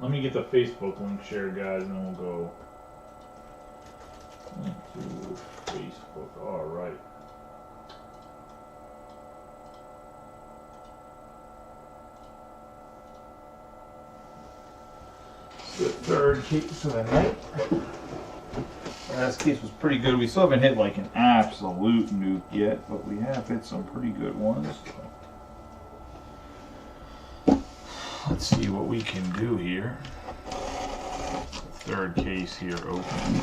Let me get the Facebook link shared, guys, and then we'll go into Facebook. All right. The third case of the night. Last case was pretty good. We still haven't hit like an absolute nuke yet, but we have hit some pretty good ones. Let's see what we can do here. The third case here open.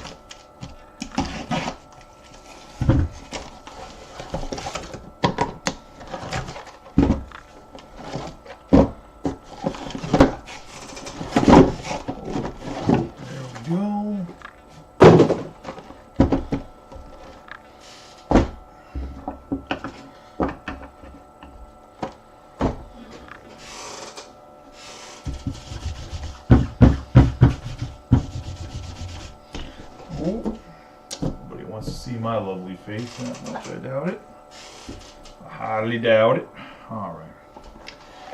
Nobody wants to see my lovely face that much, I doubt it. I highly doubt it. Alright.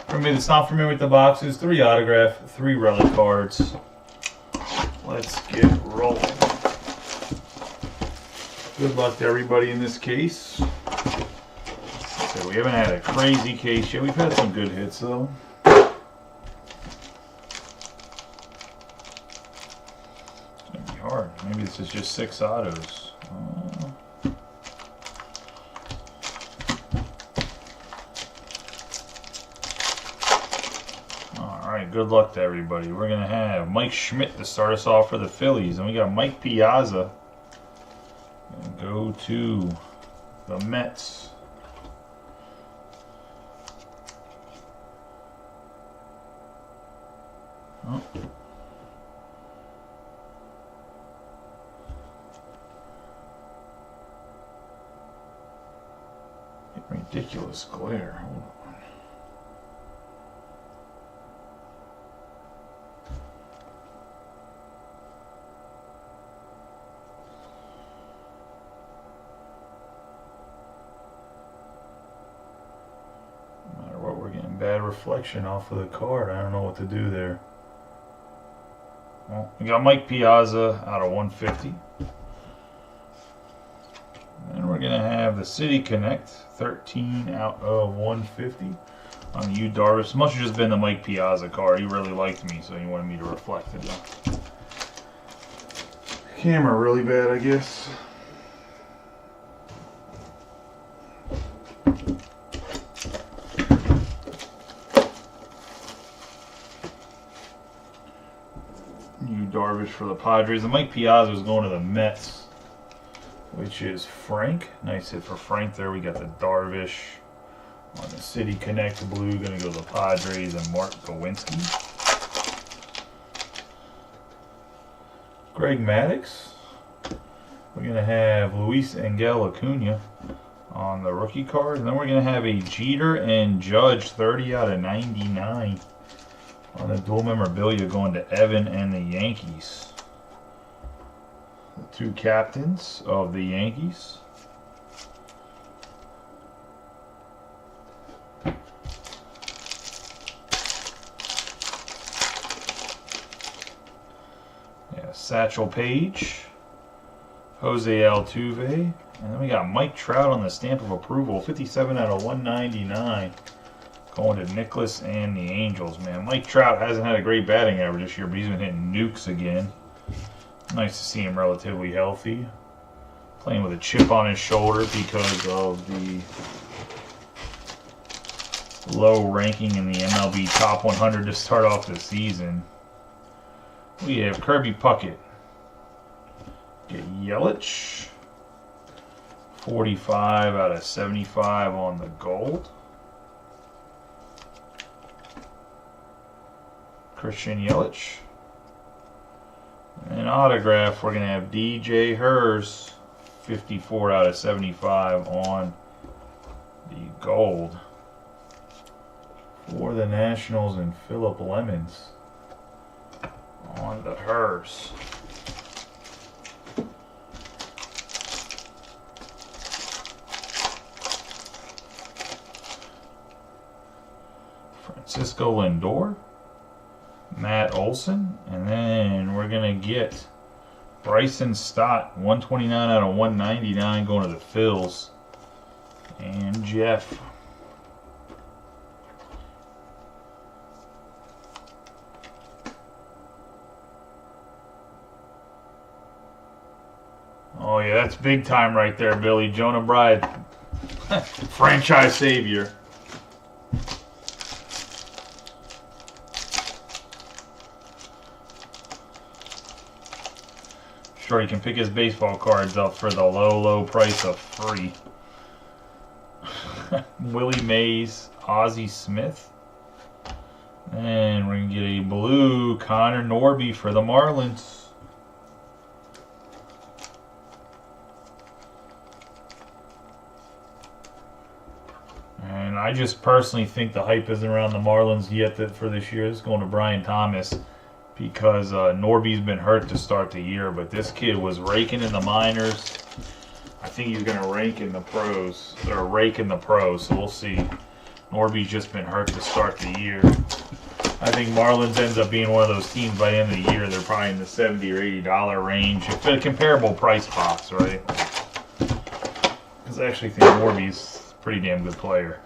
For me that's not familiar with the boxes, 3 autograph, 3 relic cards. Let's get rolling. Good luck to everybody in this case. So we haven't had a crazy case yet. We've had some good hits though. Hard. Maybe this is just 6 autos. Alright, good luck to everybody. We're going to have Mike Schmidt to start us off for the Phillies. And we got Mike Piazza. And go to the Mets. Oh. Ridiculous glare. Hold on. No matter what, we're getting bad reflection off of the card. I don't know what to do there. Well, we got Mike Piazza out of 150. And we're going to have the City Connect, 13 out of 150 on Yu Darvish. Must have just been the Mike Piazza card. He really liked me, so he wanted me to reflect it. Camera really bad, I guess. Yu Darvish for the Padres. And Mike Piazza is going to the Mets, which is Frank. Nice hit for Frank there. We got the Darvish on the City Connect blue. Going to go to the Padres and Mark Gowinski. Greg Maddux. We're going to have Luis Angel Acuna on the rookie card. And then we're going to have a Jeter and Judge 30 out of 99 on the dual memorabilia going to Evan and the Yankees. The 2 captains of the Yankees. Yeah, Satchel Paige, Jose Altuve, and then we got Mike Trout on the stamp of approval, 57 out of 199, going to Nicholas and the Angels. Man, Mike Trout hasn't had a great batting average this year, but he's been hitting nukes again. Nice to see him relatively healthy. Playing with a chip on his shoulder because of the low ranking in the MLB Top 100 to start off the season. We have Kirby Puckett. Get Yelich. 45 out of 75 on the gold. Christian Yelich. And autograph, we're going to have DJ Hers, 54 out of 75 on the gold. For the Nationals and Phillip Lemons on the Hers. Francisco Lindor. Matt Olson. And then we're going to get Bryson Stott, 129 out of 199 going to the Phils. And Jeff. Oh yeah, that's big time right there, Billy. Jonah Bride, franchise savior. Sure, he can pick his baseball cards up for the low price of free. Willie Mays, Ozzie Smith. And we're going to get a blue Connor Norby for the Marlins. And I just personally think the hype isn't around the Marlins yet for this year. It's going to Brian Thomas because Norby's been hurt to start the year. But this kid was raking in the minors. I think he's going to rake in the pros. Or rake in the pros, so we'll see. Norby's just been hurt to start the year. I think Marlins ends up being one of those teams by the end of the year. They're probably in the $70 or $80 range. It's a comparable price box, right? Because I actually think Norby's a pretty damn good player.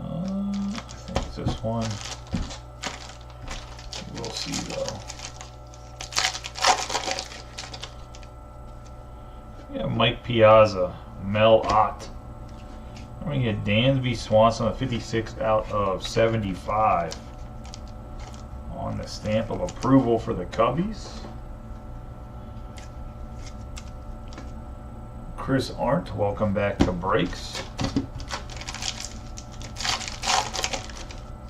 I think it's this one. We'll see though. Yeah, Mike Piazza, Mel Ott. I'm going to get Dansby Swanson at 56 out of 75 on the stamp of approval for the Cubbies. Chris Arndt, welcome back to Breaks.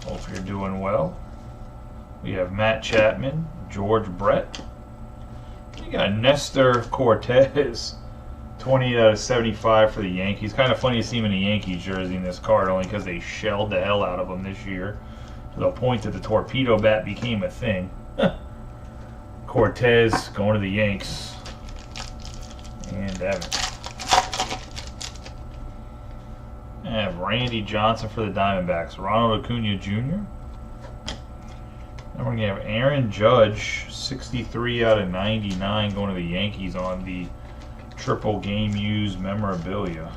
Hope you're doing well. We have Matt Chapman, George Brett. You got Nestor Cortez, 20 out of 75 for the Yankees. Kind of funny to see him in a Yankees jersey in this card, only because they shelled the hell out of him this year to the point that the torpedo bat became a thing. Cortez going to the Yanks. And Evan. I have Randy Johnson for the Diamondbacks. Ronald Acuna Jr. And we're going to have Aaron Judge, 63 out of 99, going to the Yankees on the triple game used memorabilia.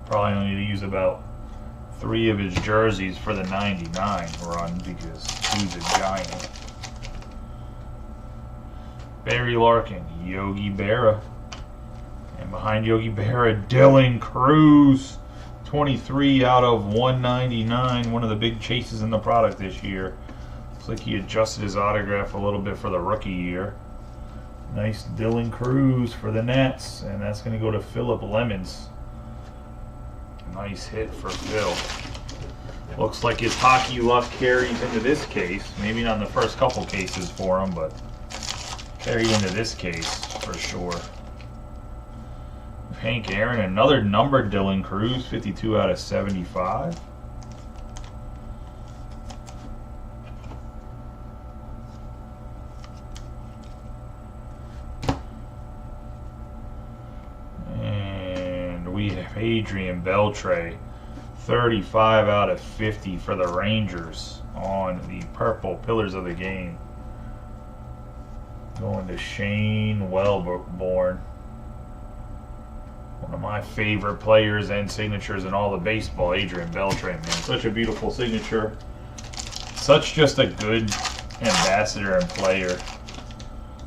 Probably only need to use about 3 of his jerseys for the 99 run because he's a giant. Barry Larkin, Yogi Berra. And behind Yogi Berra, Dylan Cruz, 23 out of 199. One of the big chases in the product this year. Looks like he adjusted his autograph a little bit for the rookie year. Nice Dylan Cruz for the Nats. And that's going to go to Phillip Lemons. Nice hit for Phil. Looks like his hockey luck carries into this case. Maybe not in the first couple cases for him, but carried into this case for sure. Hank Aaron, another numbered Dylan Cruz, 52 out of 75. And we have Adrian Beltre, 35 out of 50 for the Rangers on the purple pillars of the game. Going to Shane Wellborn. One of my favorite players and signatures in all the baseball, Adrian Beltre, man. Such a beautiful signature. Such just a good ambassador and player.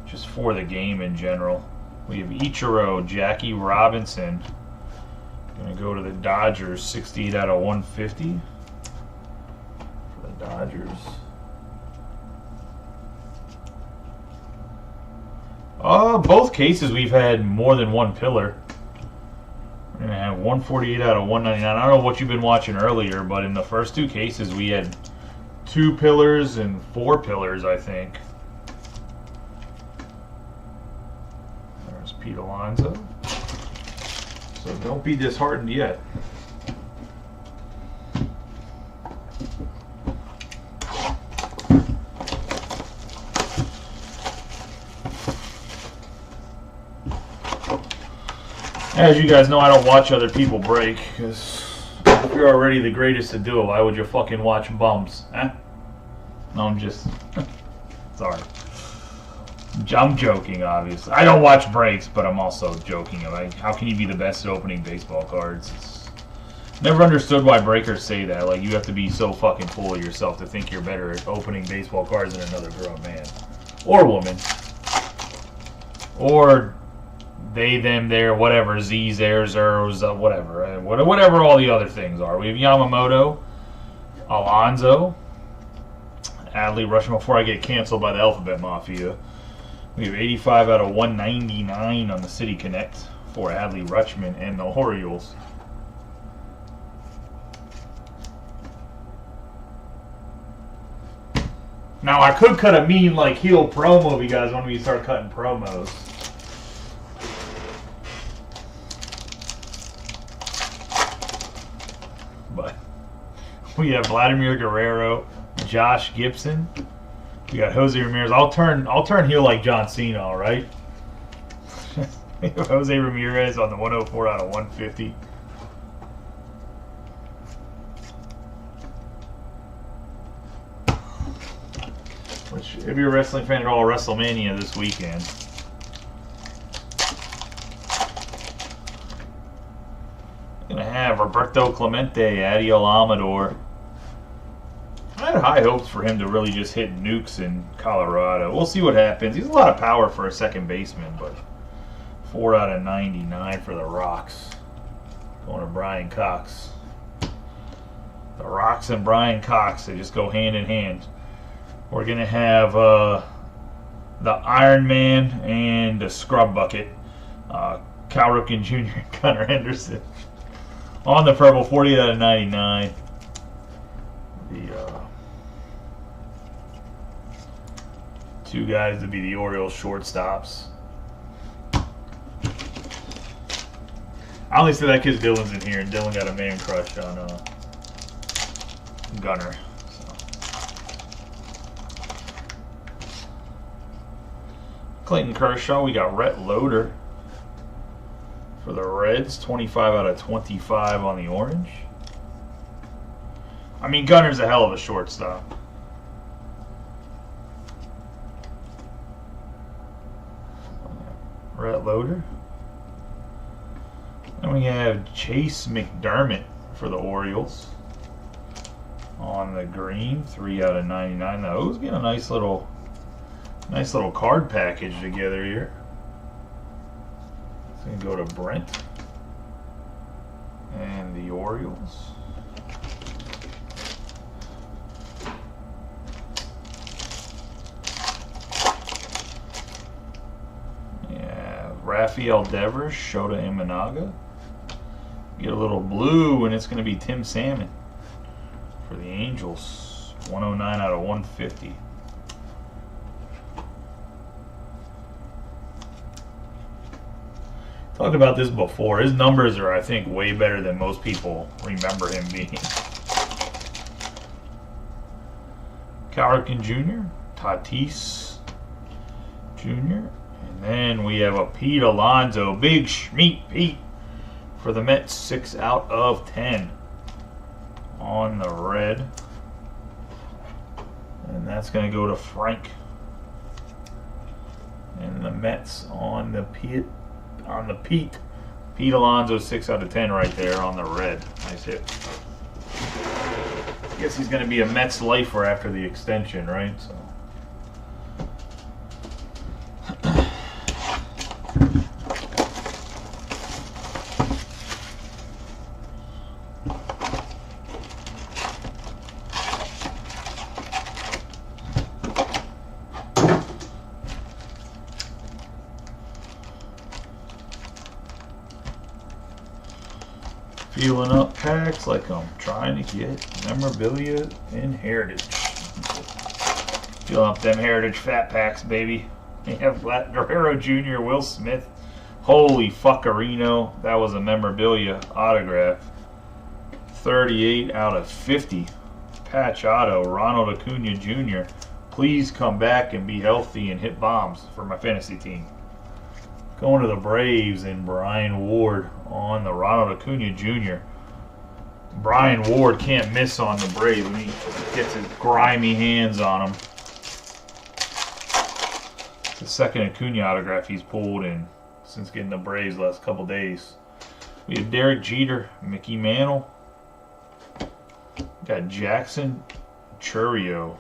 Just for the game in general. We have Ichiro, Jackie Robinson. Going to go to the Dodgers, 68 out of 150 for the Dodgers. Both cases we've had more than one pillar. We're going to have 148 out of 199. I don't know what you've been watching earlier, but in the first 2 cases we had 2 pillars and 4 pillars, I think. There's Pete Alonso. So don't be disheartened yet. As you guys know, I don't watch other people break, because if you're already the greatest to do it, why would you fucking watch bums? Huh? No, I'm just... sorry. I'm joking, obviously. I don't watch breaks, but I'm also joking. Like, how can you be the best at opening baseball cards? Never understood why breakers say that. Like, you have to be so fucking full of yourself to think you're better at opening baseball cards than another grown man. Or woman. Or they, them, their, whatever. Z's, theirs, hers, whatever. Right? Whatever all the other things are. We have Yamamoto, Alonso, Adley Rutschman before I get canceled by the Alphabet Mafia. We have 85 out of 199 on the City Connect for Adley Rutschman and the Orioles. Now I could cut a mean like heel promo if you guys want me to start cutting promos. But we have Vladimir Guerrero, Josh Gibson. We got Jose Ramirez. I'll turn heel like John Cena, all right? Jose Ramirez on the 104 out of 150. Which, if you're a wrestling fan at all, WrestleMania this weekend. Gonna have Roberto Clemente, Adiel Amador. I had high hopes for him to really just hit nukes in Colorado. We'll see what happens. He's a lot of power for a second baseman, but 4 out of 99 for the Rocks. Going to Brian Cox. The Rocks and Brian Cox, they just go hand in hand. We're going to have the Iron Man and the Scrub Bucket. Cal Ripken Jr. and Gunnar Henderson. On the purple, 40 out of 99. The two guys to be the Orioles shortstops. I only said that because Dylan's in here, and Dylan got a man crush on Gunnar. Clayton Kershaw, we got Rhett Loader for the Reds, 25 out of 25 on the orange. I mean, Gunner's a hell of a shortstop. Rhett Loader. And we have Chase McDermott for the Orioles on the green, 3 out of 99. Now, who's getting a nice little card package together here. It's going to go to Brent and the Orioles. Yeah, Rafael Devers, Shota Imanaga. Get a little blue, and it's going to be Tim Salmon for the Angels. 109 out of 150. Talked about this before. His numbers are, I think, way better than most people remember him being. Cal Ripken Jr., Tatis Jr., and then we have a Pete Alonso, Big Schmeat Pete for the Mets, 6 out of 10 on the red. And that's going to go to Frank. And the Mets on the Pete. Pete Alonso, 6 out of 10 right there on the red. Nice hit. Guess he's going to be a Mets lifer after the extension, right? So. Feeling up packs like I'm trying to get memorabilia and heritage. Feeling up them heritage fat packs, baby. You have Guerrero Jr., Will Smith. Holy fuckerino. That was a memorabilia autograph. 38 out of 50. Patch auto, Ronald Acuna Jr. Please come back and be healthy and hit bombs for my fantasy team. Going to the Braves and Brian Ward on the Ronald Acuna Jr. Brian Ward can't miss on the Braves when he gets his grimy hands on them. It's the second Acuna autograph he's pulled in since getting the Braves the last couple days. We have Derek Jeter, Mickey Mantle. Got Jackson Chourio.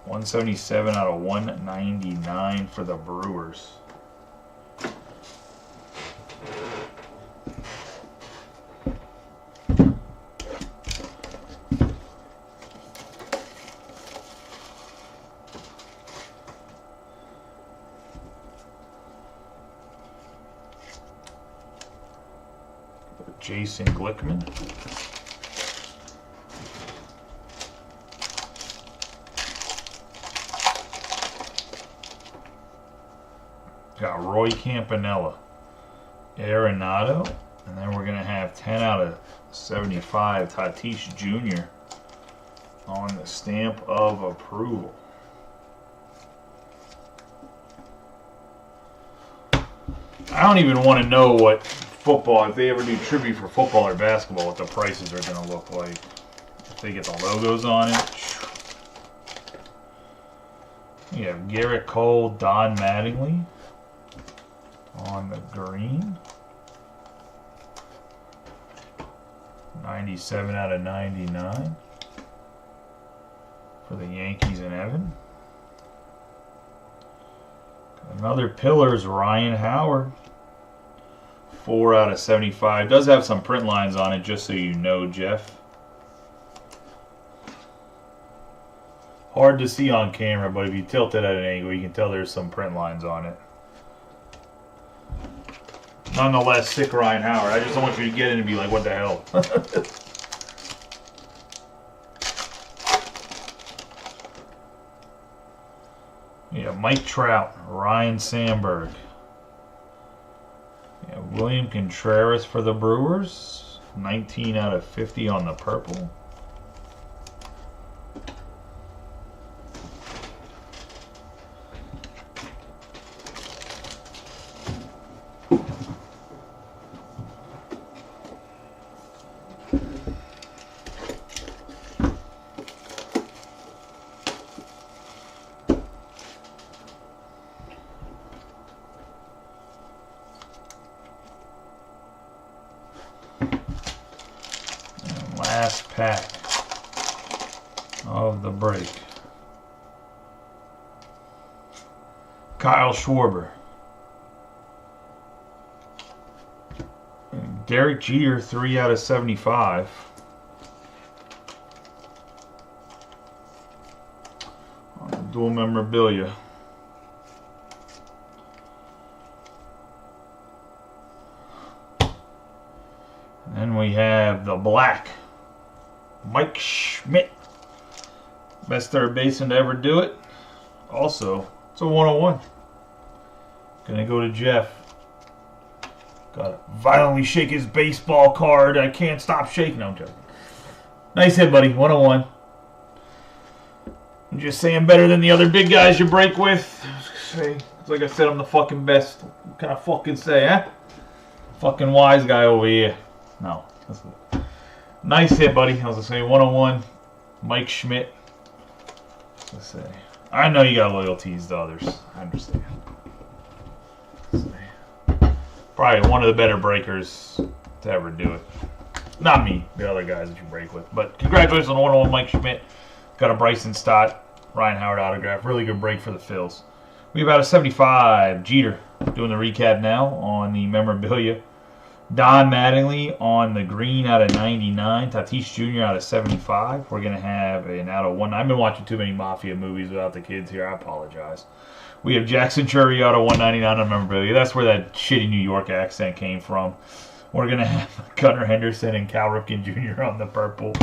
177 out of 199 for the Brewers. Jason Glickman. Got Roy Campanella, Arenado, and then we're going to have 10 out of 75 Tatis Jr. on the stamp of approval. I don't even want to know what football, if they ever do tribute for football or basketball, what the prices are going to look like. If they get the logos on it. You have Garrett Cole, Don Mattingly on the green. 97 out of 99 for the Yankees and Evan. Another Pillars, Ryan Howard. 4 out of 75. Does have some print lines on it, just so you know, Jeff. Hard to see on camera, but if you tilt it at an angle, you can tell there's some print lines on it. Nonetheless, sick Ryan Howard. I just don't want you to get in and be like, what the hell? Yeah, Mike Trout, Ryan Sandberg. Yeah, William Contreras for the Brewers. 19 out of 50 on the purple. Last pack of the break. Kyle Schwarber. Derek Jeter, 3 out of 75. Dual memorabilia. And then we have the black. Mike Schmidt. Best third baseman to ever do it. Also, it's a 101. Gonna go to Jeff. Gotta violently shake his baseball card. I can't stop shaking. No, I'm joking. Nice hit, buddy. 101. I'm just saying better than the other big guys you break with. Like I said, I'm the fucking best. What can I fucking say, huh? Fucking wise guy over here. No. Nice hit, buddy. I was gonna say 101. Mike Schmidt. Let's say. I know you got loyalties to others. I understand. Probably one of the better breakers to ever do it. Not me, the other guys that you break with. But congratulations on 101 Mike Schmidt. Got a Bryson Stott, Ryan Howard autograph. Really good break for the Phils. We have out a 75. Jeter doing the recap now on the memorabilia. Don Mattingly on the green out of 99. Tatis Jr. out of 75. We're going to have an out of 1. I've been watching too many Mafia movies without the kids here. I apologize. We have Jackson Chourio out of 199 on memorabilia. That's where that shitty New York accent came from. We're going to have Gunnar Henderson and Cal Ripken Jr. on the purple.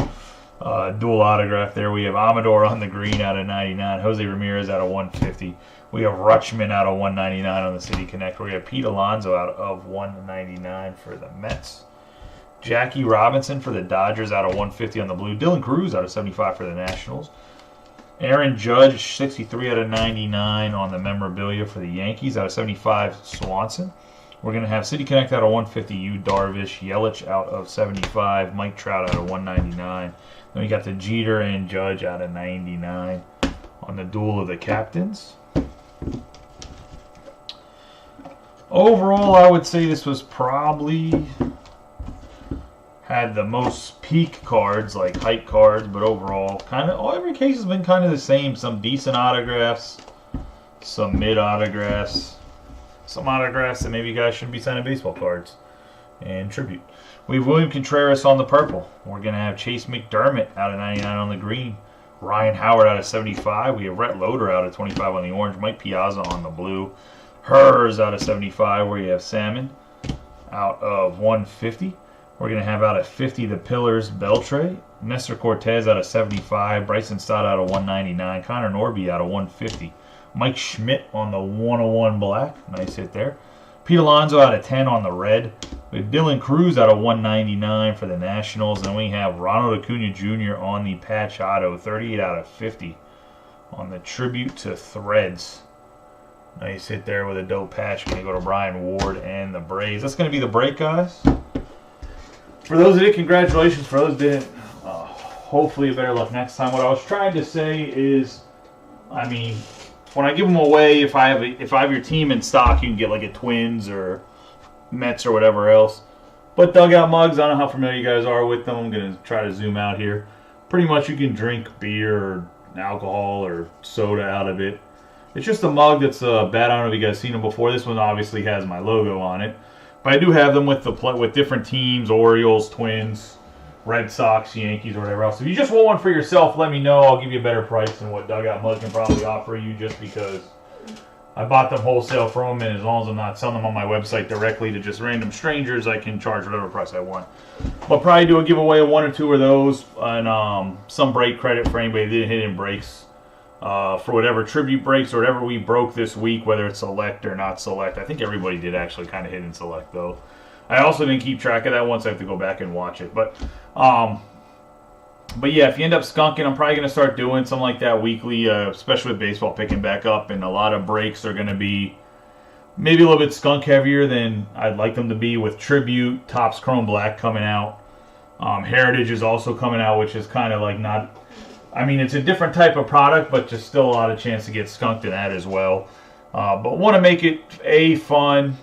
Dual autograph there. We have Amador on the green out of 99. Jose Ramirez out of 150. We have Rutschman out of 199 on the City Connect. We have Pete Alonso out of 199 for the Mets. Jackie Robinson for the Dodgers out of 150 on the blue. Dylan Cruz out of 75 for the Nationals. Aaron Judge, 63 out of 99 on the memorabilia for the Yankees. Out of 75, Swanson. We're going to have City Connect out of 150, Yu Darvish. Yelich out of 75, Mike Trout out of 199. Then we got the Jeter and Judge out of 99 on the duel of the captains. Overall, I would say this was probably had the most peak cards, like hype cards, but overall, kind of every case has been kind of the same. Some decent autographs, some mid autographs, some autographs that maybe you guys shouldn't be signing baseball cards, and tribute. We have William Contreras on the purple. We're going to have Chase McDermott out of 99 on the green. Ryan Howard out of 75. We have Rhett Loader out of 25 on the orange. Mike Piazza on the blue. Hers out of 75, where you have Salmon out of 150. We're going to have out of 50 the Pillars, Beltre. Nestor Cortez out of 75. Bryson Stott out of 199. Connor Norby out of 150. Mike Schmidt on the 101 black. Nice hit there. Pete Alonso out of 10 on the red. We have Dylan Cruz out of 199 for the Nationals. And we have Ronald Acuna Jr. on the patch auto, 38 out of 50 on the tribute to Threads. Nice hit there with a dope patch. Going to go to Brian Ward and the Braves. That's going to be the break, guys. For those that did, congratulations. For those that didn't, hopefully better luck next time. What I was trying to say is, I mean, when I give them away, if I have your team in stock, you can get like a Twins or Mets or whatever else. But dugout mugs, I don't know how familiar you guys are with them. I'm going to try to zoom out here. Pretty much you can drink beer or alcohol or soda out of it. It's just a mug that's bad. I don't know if you guys seen them before. This one obviously has my logo on it. But I do have them with with different teams, Orioles, Twins, Red Sox, Yankees, or whatever else. If you just want one for yourself, let me know. I'll give you a better price than what Dugout Mug can probably offer you, just because I bought them wholesale from them, and as long as I'm not selling them on my website directly to just random strangers, I can charge whatever price I want. But probably do a giveaway of one or two of those, and some break credit for anybody that didn't hit in breaks. For whatever tribute breaks or whatever we broke this week, whether it's select or not select. I think everybody did actually kind of hit in select, though. I also didn't keep track of that once. I have to go back and watch it. But yeah, if you end up skunking, I'm probably going to start doing something like that weekly, especially with baseball picking back up. And a lot of breaks are going to be maybe a little bit skunk heavier than I'd like them to be, with tribute, Topps Chrome Black coming out. Heritage is also coming out, which is kind of like not... I mean, it's a different type of product, but just still a lot of chance to get skunked in that as well. But want to make it, fun,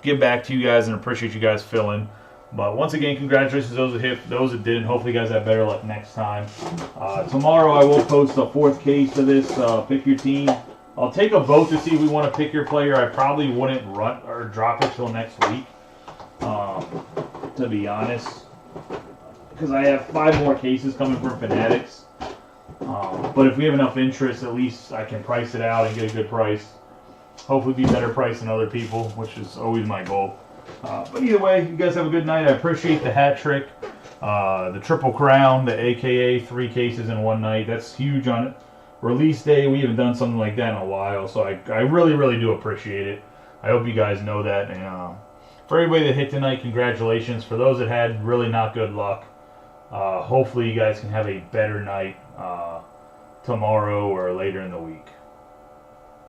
give back to you guys, and appreciate you guys filling. But once again, congratulations to those that hit, those that didn't. Hopefully you guys have better luck next time. Tomorrow I will post a fourth case of this, Pick Your Team. I'll take a vote to see if we want to pick your player. I probably wouldn't run or drop it till next week, to be honest. Because I have 5 more cases coming from Fanatics. But if we have enough interest, at least I can price it out and get a good price. Hopefully be better price than other people, which is always my goal. But either way, you guys have a good night. I appreciate the hat trick, the Triple Crown, the AKA 3 cases in one night. That's huge on release day. We haven't done something like that in a while, so I really, really do appreciate it. I hope you guys know that. And for everybody that hit tonight, congratulations. For those that had really not good luck, hopefully you guys can have a better night tomorrow or later in the week.